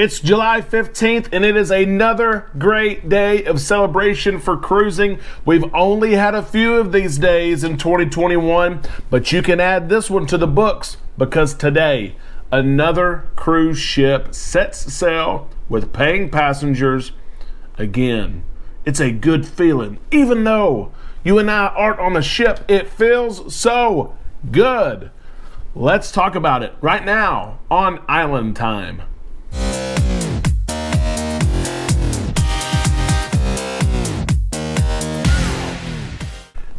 It's July 15th, and it is another great day of celebration for cruising. We've only had a few of these days in 2021, but you can add this one to the books because today, another cruise ship sets sail with paying passengers again. It's a good feeling. Even though you and I aren't on the ship, it feels so good. Let's talk about it right now on Island Time.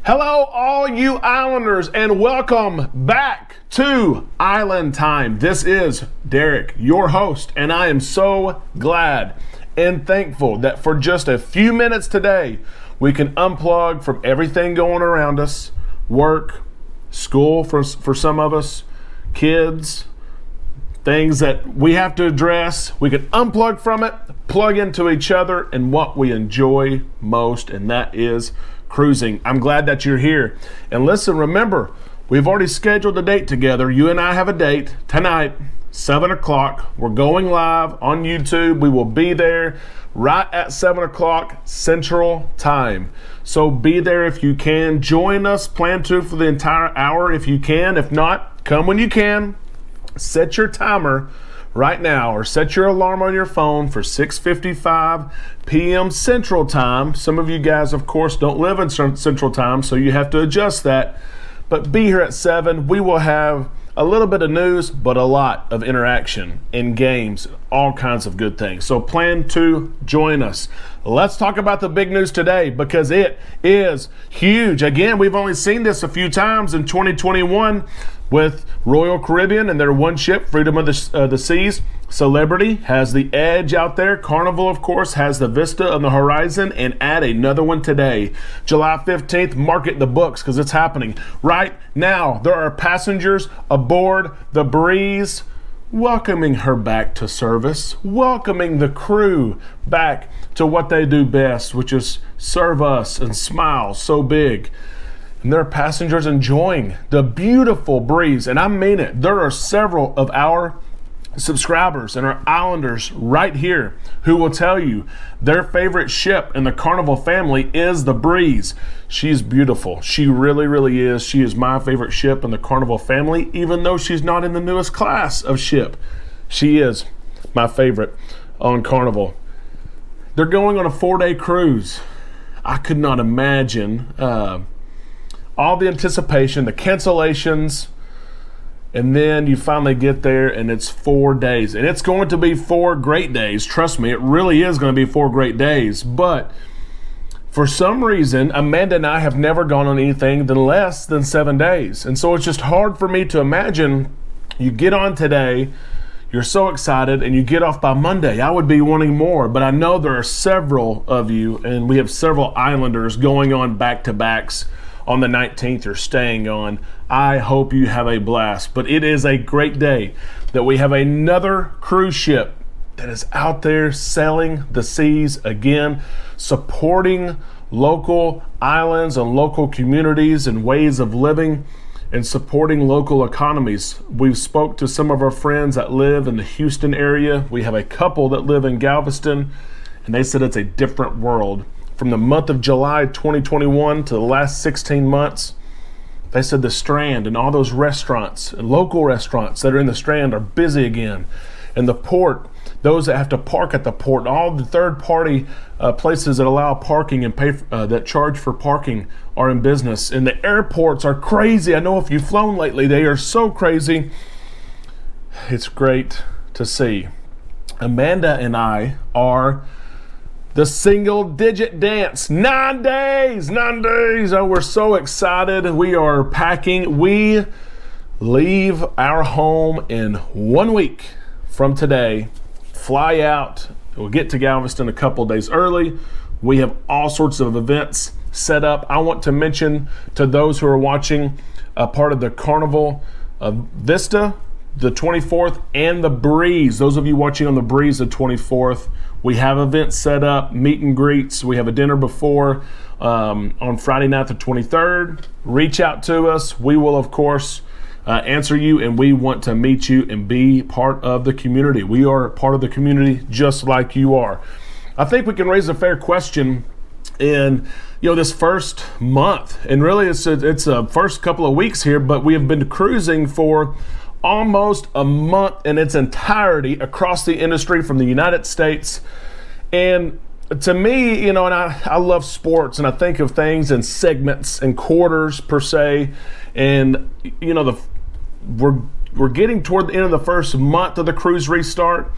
Hello, all you Islanders, and welcome back to Island Time. This is Derek, your host, and I am so glad and thankful that for just a few minutes today, we can unplug from everything going around us, work, school for some of us, kids, things that we have to address. We can unplug from it, plug into each other and what we enjoy most, and that is cruising. I'm glad that you're here. And listen, remember, we've already scheduled a date together. You and I have a date tonight, 7 o'clock. We're going live on YouTube. We will be there right at 7 o'clock Central Time. So be there if you can. Join us. Plan to for the entire hour if you can. If not, come when you can. Set your timer right now or set your alarm on your phone for 6:55 p.m. Central Time. Some of you guys, of course, don't live in Central Time, so you have to adjust that. But be here at 7. We will have a little bit of news, but a lot of interaction and games, all kinds of good things. So plan to join us. Let's talk about the big news today because it is huge. Again, we've only seen this a few times in 2021 with Royal Caribbean and their one ship, Freedom of the Seas. Celebrity has the Edge out there. Carnival, of course, has the Vista on the horizon, and add another one today. July 15th, mark it in the books because it's happening right now. There are passengers aboard the Breeze, welcoming her back to service, welcoming the crew back to what they do best, which is serve us and smile so big. And there are passengers enjoying the beautiful breeze, and I mean it. There are several of our subscribers and our Islanders right here who will tell you their favorite ship in the Carnival family is the Breeze. She's beautiful. She really, really is. She is my favorite ship in the Carnival family, even though she's not in the newest class of ship. She is my favorite on Carnival. They're going on a 4-day cruise. I could not imagine all the anticipation, the cancellations, and then you finally get there and it's 4 days. And it's going to be 4 great days. Trust me, it really is going to be 4 great days. But for some reason, Amanda and I have never gone on anything than less than 7 days. And so it's just hard for me to imagine you get on today, you're so excited, and you get off by Monday. I would be wanting more, but I know there are several of you, and we have several Islanders going on back-to-backs on the 19th or staying on. I hope you have a blast. But it is a great day that we have another cruise ship that is out there sailing the seas again, supporting local islands and local communities and ways of living and supporting local economies. We've spoke to some of our friends that live in the Houston area. We have a couple that live in Galveston, and they said it's a different world. From the month of July 2021 to the last 16 months, they said the Strand and all those restaurants and local restaurants that are in the Strand are busy again. And the port, those that have to park at the port, all the third-party places that allow parking and pay that charge for parking are in business. And the airports are crazy. I know if you've flown lately, they are so crazy. It's great to see. Amanda and I are the single-digit dance. 9 days. Oh, we're so excited. We are packing. We leave our home in 1 week from today. Fly out. We'll get to Galveston a couple days early. We have all sorts of events set up. I want to mention to those who are watching a part of the Carnival Vista, the 24th, and the Breeze. Those of you watching on the Breeze, the 24th, we have events set up, meet and greets. We have a dinner before on Friday night, the 23rd. Reach out to us. We will, of course, answer you, and we want to meet you and be part of the community. We are part of the community just like you are. I think we can raise a fair question in this first month, and really it's a first couple of weeks here, but we have been cruising for almost a month in its entirety across the industry from the United States. And to me, and I love sports, and I think of things in segments and quarters per se, and we're getting toward the end of the first month of the cruise restart,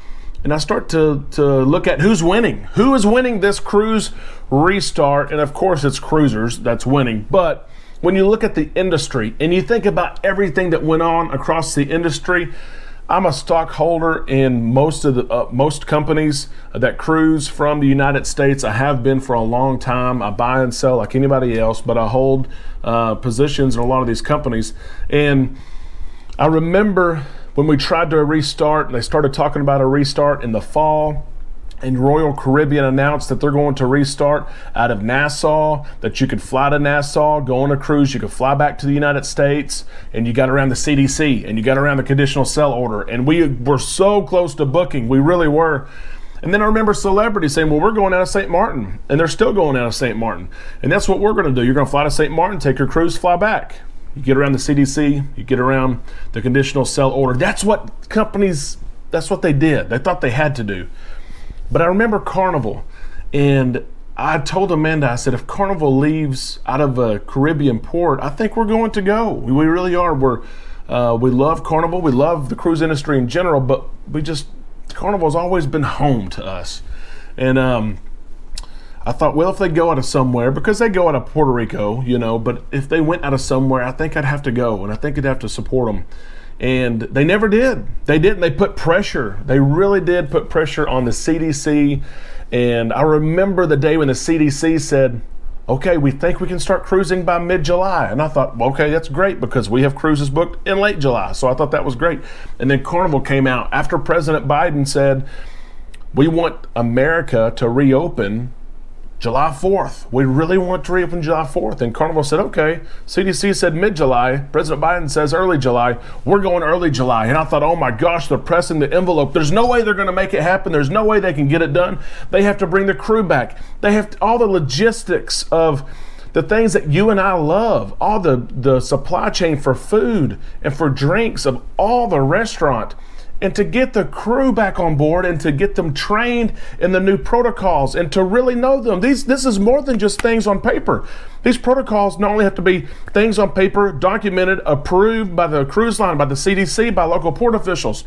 and I start to look at who's winning. Who is winning this cruise restart? And of course it's cruisers that's winning. But when you look at the industry and you think about everything that went on across the industry, I'm a stockholder in most companies that cruise from the United States. I have been for a long time. I buy and sell like anybody else, but I hold positions in a lot of these companies. And I remember when we tried to restart, and they started talking about a restart in the fall, and Royal Caribbean announced that they're going to restart out of Nassau, that you could fly to Nassau, go on a cruise, you could fly back to the United States, and you got around the CDC, and you got around the conditional sell order, and we were so close to booking, we really were. And then I remember celebrities saying, well, we're going out of St. Martin, and they're still going out of St. Martin. And that's what we're going to do. You're going to fly to St. Martin, take your cruise, fly back. You get around the CDC, you get around the conditional sell order. That's what they did. They thought they had to do. But I remember Carnival, and I told Amanda, I said, if Carnival leaves out of a Caribbean port, I think we're going to go. We really are. We love Carnival. We love the cruise industry in general, but Carnival's always been home to us. And I thought, well, if they go out of somewhere, because they go out of Puerto Rico, but if they went out of somewhere, I think I'd have to go, and I think I'd have to support them. And they never did. They didn't. They put pressure. They really did put pressure on the CDC. And I remember the day when the CDC said, okay, we think we can start cruising by mid-July. And I thought, well, okay, that's great, because we have cruises booked in late July. So I thought that was great. And then Carnival came out after President Biden said, we want America to reopen July 4th. We really want to reopen July 4th. And Carnival said, okay. CDC said mid-July. President Biden says early July. We're going early July. And I thought, oh my gosh, they're pressing the envelope. There's no way they're going to make it happen. There's no way they can get it done. They have to bring the crew back. They have all the logistics of the things that you and I love, all the supply chain for food and for drinks of all the restaurant. And to get the crew back on board and to get them trained in the new protocols and to really know them. This is more than just things on paper. These protocols not only have to be things on paper, documented, approved by the cruise line, by the CDC, by local port officials,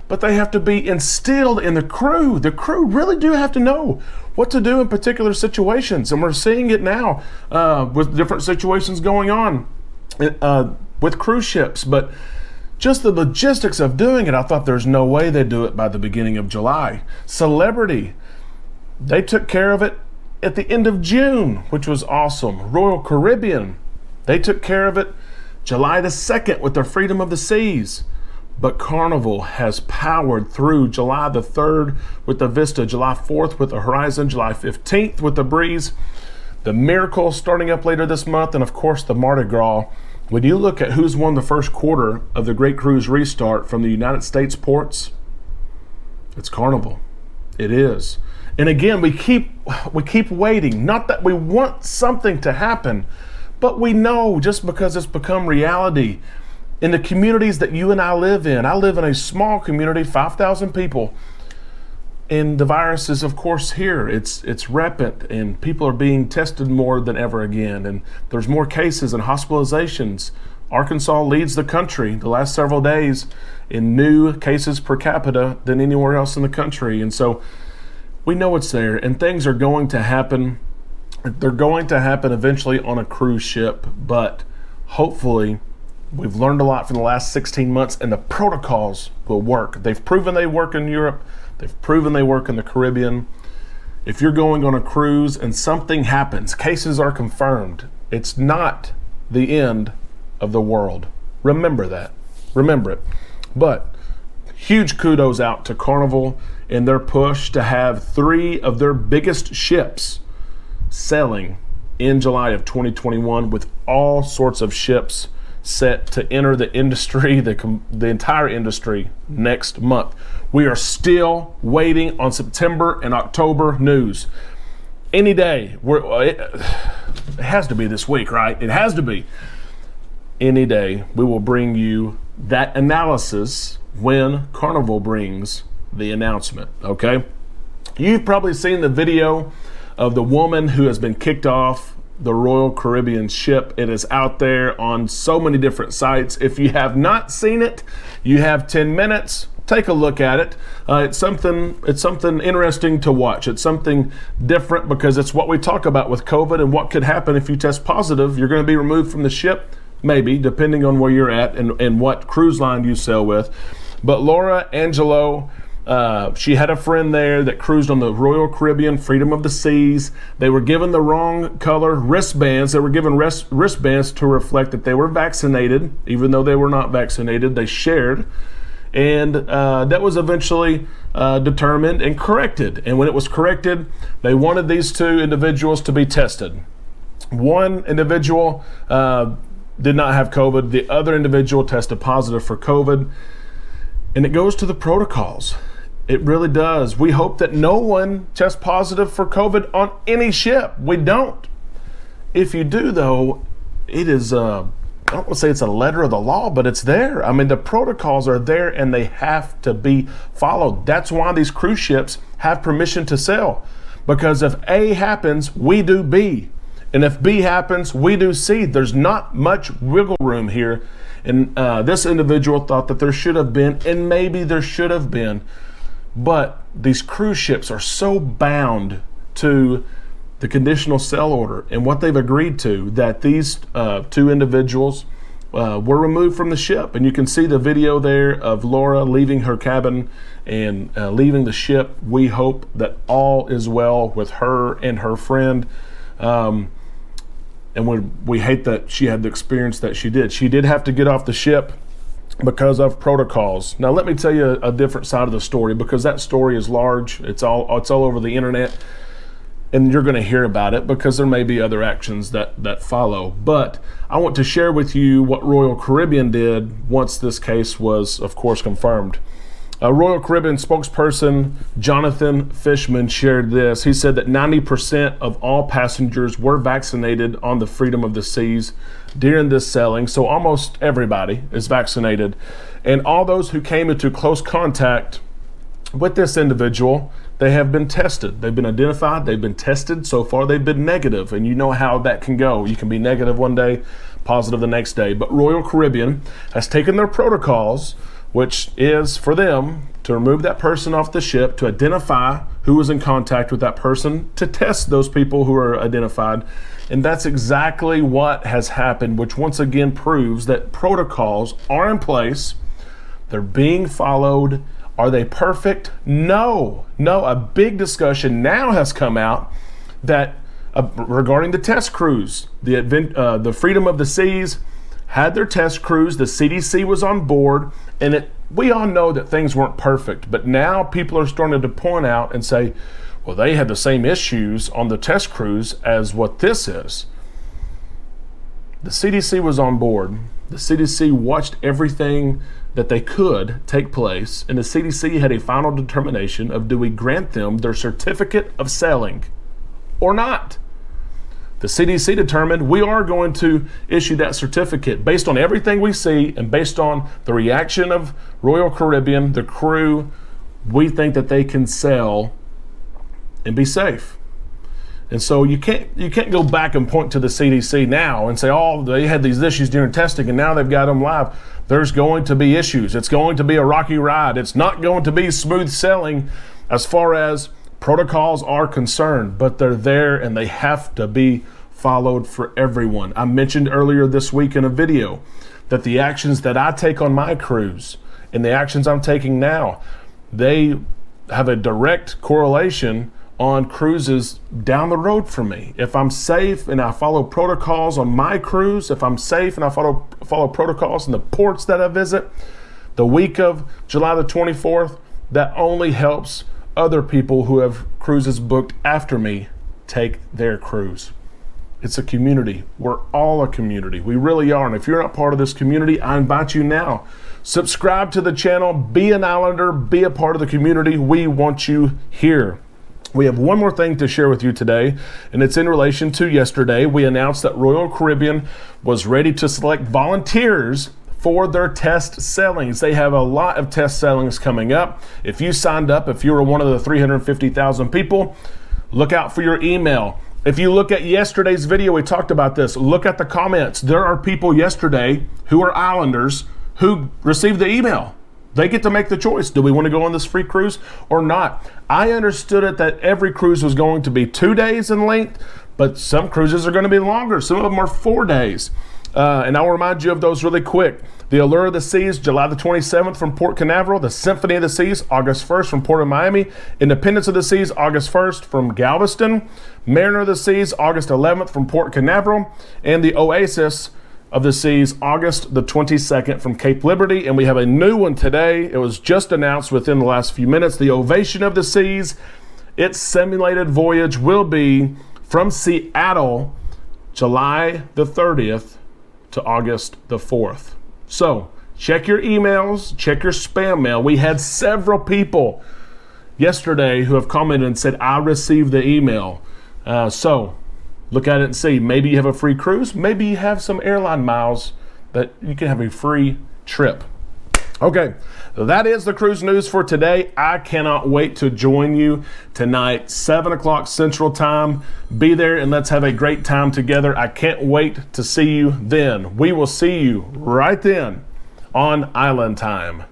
but they have to be instilled in the crew. The crew really do have to know what to do in particular situations. And we're seeing it now with different situations going on with cruise ships. But just the logistics of doing it, I thought there's no way they'd do it by the beginning of July. Celebrity, they took care of it at the end of June, which was awesome. Royal Caribbean, they took care of it July the 2nd with the Freedom of the Seas. But Carnival has powered through July the 3rd with the Vista, July 4th with the Horizon, July 15th with the Breeze, the Miracle starting up later this month, and of course the Mardi Gras. When you look at who's won the first quarter of the Great Cruise Restart from the United States ports, it's Carnival. It is. And again, we keep waiting. Not that we want something to happen, but we know just because it's become reality in the communities that you and I live in. I live in a small community, 5,000 people. And the virus is, of course, here. It's rampant, and people are being tested more than ever again. And there's more cases and hospitalizations. Arkansas leads the country the last several days in new cases per capita than anywhere else in the country. And so we know it's there, and things are going to happen. They're going to happen eventually on a cruise ship, but hopefully we've learned a lot from the last 16 months, and the protocols will work. They've proven they work in Europe. They've proven they work in the Caribbean. If you're going on a cruise and something happens, cases are confirmed, it's not the end of the world. Remember that. Remember it. But huge kudos out to Carnival in their push to have 3 of their biggest ships sailing in July of 2021, with all sorts of ships set to enter the industry, the entire industry, next month. We are still waiting on September and October news. Any day, it has to be this week, right? It has to be. Any day, we will bring you that analysis when Carnival brings the announcement, okay? You've probably seen the video of the woman who has been kicked off the Royal Caribbean ship. It is out there on so many different sites. If you have not seen it, you have 10 minutes. Take a look at it. It's something interesting to watch. It's something different because it's what we talk about with COVID and what could happen if you test positive. You're going to be removed from the ship, maybe, depending on where you're at and what cruise line you sail with. But Laura Angelo, she had a friend there that cruised on the Royal Caribbean Freedom of the Seas. They were given the wrong color wristbands. They were given wristbands to reflect that they were vaccinated, even though they were not vaccinated. They shared. And that was eventually determined and corrected. And when it was corrected, they wanted these two individuals to be tested. One individual did not have COVID. The other individual tested positive for COVID. And it goes to the protocols. It really does. We hope that no one tests positive for COVID on any ship. We don't. If you do, though, it is, I don't want to say it's a letter of the law, but it's there. I mean, the protocols are there and they have to be followed. That's why these cruise ships have permission to sail. Because if A happens, we do B. And if B happens, we do C. There's not much wiggle room here. And this individual thought that there should have been, and maybe there should have been. But these cruise ships are so bound to the conditional sail order and what they've agreed to that these two individuals were removed from the ship. And you can see the video there of Laura leaving her cabin and leaving the ship. We hope that all is well with her and her friend. And we hate that she had the experience that she did. She did have to get off the ship because of protocols. Now, let me tell you a different side of the story, because that story is large. It's all over the internet, and you're going to hear about it because there may be other actions that follow. But I want to share with you what Royal Caribbean did once this case was, of course, confirmed. Royal Caribbean spokesperson Jonathan Fishman shared this. He said that 90% of all passengers were vaccinated on the Freedom of the Seas during this sailing, so almost everybody is vaccinated. And all those who came into close contact with this individual, they have been tested. They've been identified, they've been tested. So far, they've been negative, and you know how that can go. You can be negative one day, positive the next day. But Royal Caribbean has taken their protocols, which is for them to remove that person off the ship, to identify who was in contact with that person, to test those people who are identified. And that's exactly what has happened, which once again proves that protocols are in place. They're being followed. Are they perfect? No. A big discussion now has come out that regarding the test cruise, the Freedom of the Seas had their test cruise. The CDC was on board, and we all know that things weren't perfect, but now people are starting to point out and say, well, they had the same issues on the test cruise as what this is. The CDC was on board. The CDC watched everything that they could take place, and the CDC had a final determination of, do we grant them their certificate of sailing or not? The CDC determined we are going to issue that certificate based on everything we see and based on the reaction of Royal Caribbean, the crew. We think that they can sail and be safe. And so you can't go back and point to the CDC now and say, oh, they had these issues during testing and now they've got them live. There's going to be issues. It's going to be a rocky ride. It's not going to be smooth sailing as far as protocols are concerned, but they're there and they have to be followed for everyone. I mentioned earlier this week in a video that the actions that I take on my cruise and the actions I'm taking now, they have a direct correlation on cruises down the road from me. If I'm safe and I follow protocols on my cruise, if I'm safe and I follow protocols in the ports that I visit, the week of July the 24th, that only helps other people who have cruises booked after me take their cruise. It's a community. We're all a community. We really are. And if you're not part of this community, I invite you now. Subscribe to the channel, be an Islander, be a part of the community. We want you here. We have one more thing to share with you today, and it's in relation to yesterday. We announced that Royal Caribbean was ready to select volunteers for their test sailings. They have a lot of test sailings coming up. If you signed up, if you were one of the 350,000 people, look out for your email. If you look at yesterday's video, we talked about this. Look at the comments. There are people yesterday who are Islanders who received the email. They get to make the choice. Do we want to go on this free cruise or not? I understood it that every cruise was going to be 2 days in length, but some cruises are going to be longer. Some of them are 4 days. And I'll remind you of those really quick. The Allure of the Seas, July the 27th from Port Canaveral. The Symphony of the Seas, August 1st from Port of Miami. Independence of the Seas, August 1st from Galveston. Mariner of the Seas, August 11th from Port Canaveral. And the Oasis of the Seas, August the 22nd from Cape Liberty. And we have a new one today. It was just announced within the last few minutes. The Ovation of the Seas. Its simulated voyage will be from Seattle, July the 30th to August the 4th. So check your emails, check your spam mail. We had several people yesterday who have commented and said, I received the email. So look at it and see. Maybe you have a free cruise. Maybe you have some airline miles that you can have a free trip. Okay, so that is the cruise news for today. I cannot wait to join you tonight, 7 o'clock Central Time. Be there and let's have a great time together. I can't wait to see you then. We will see you right then on Island Time.